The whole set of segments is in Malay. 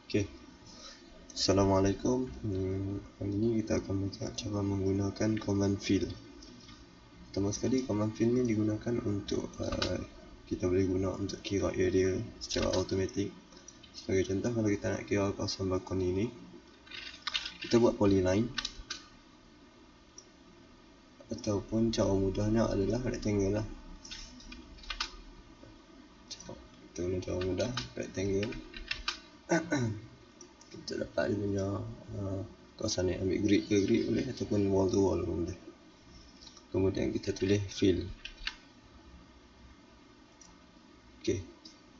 Okey, Assalamualaikum. Kali ini kita akan belajar cara menggunakan command fill. Pertama sekali, command fill ni digunakan untuk kita boleh guna untuk kira area secara automatik. Sebagai contoh, kalau kita nak kira kawasan balkon ini, kita buat polyline, ataupun cara mudahnya adalah rectangle lah. Kita guna cara mudah rectangle. Kita dapat dia punya kawasan ni, ambil grid ke grid boleh, ataupun wall to wall pun boleh. Kemudian kita tulis fill. Okey,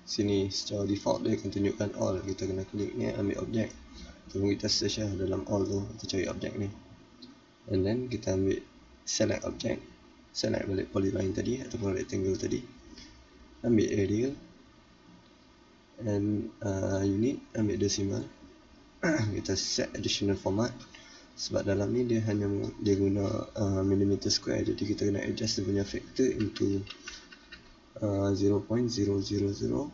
sini secara default dia akan tunjukkan all. Kita kena klik ni, ambil objek, kemudian kita search lah dalam all tu, kita cari objek ni, and then kita ambil select objek, select balik polyline tadi ataupun rectangle tadi, ambil area, and unit, ambil decimal. Kita set additional format, sebab dalam ni dia hanya guna millimeter square, jadi kita kena adjust dia punya factor into 0.000 0.0000000.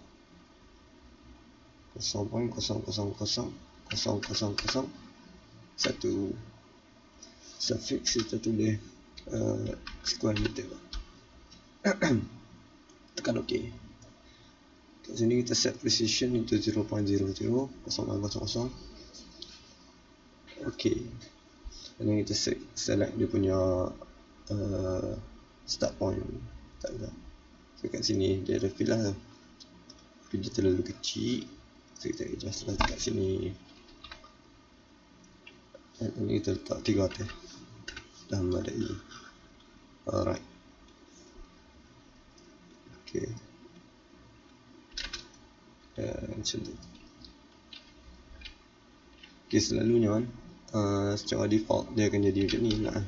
Suffix kita tulis square meter. Tekan OK. Kat sini kita set precision into 0.00 0.00. OK. Dan kita select dia punya start point. Tak ada. So kat sini dia ada fill lah. Fill dia terlalu kecil, so kita adjust lah kat sini. Dan ini kita letak 3 atas. Dah memadai. Alright. Okay. Macam tu. Okay, selalunya kan secara default dia akan jadi macam ni lah.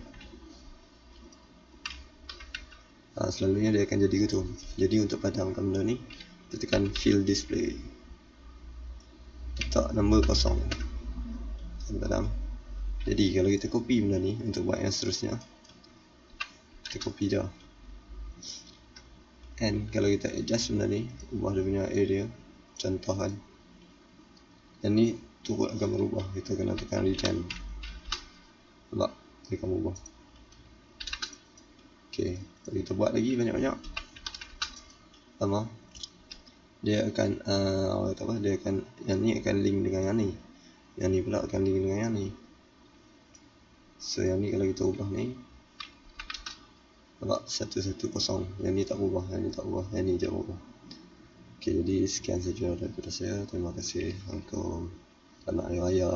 Selalunya dia akan jadi gitu. Jadi untuk padamkan benda ni, kita tekan fill display, letak nombor 0, padam. Jadi kalau kita copy benda ni untuk buat yang seterusnya, kita copy je. And kalau kita adjust benda ni, ubah dia punya area, contoh kan, yang ni turut akan berubah. Kita kena tekan return, nampak dia akan berubah. Ok, kalau kita buat lagi banyak-banyak, lama dia akan dia akan, yang ni akan link dengan yang ni, yang ni pula akan link dengan yang ni. So yang ni kalau kita ubah ni, nampak 110, yang ni tak berubah, yang ni tak berubah, yang ni je berubah. Ok, jadi sekian saja daripada saya. Terima kasih. Assalamualaikum. Selamat Hari Raya.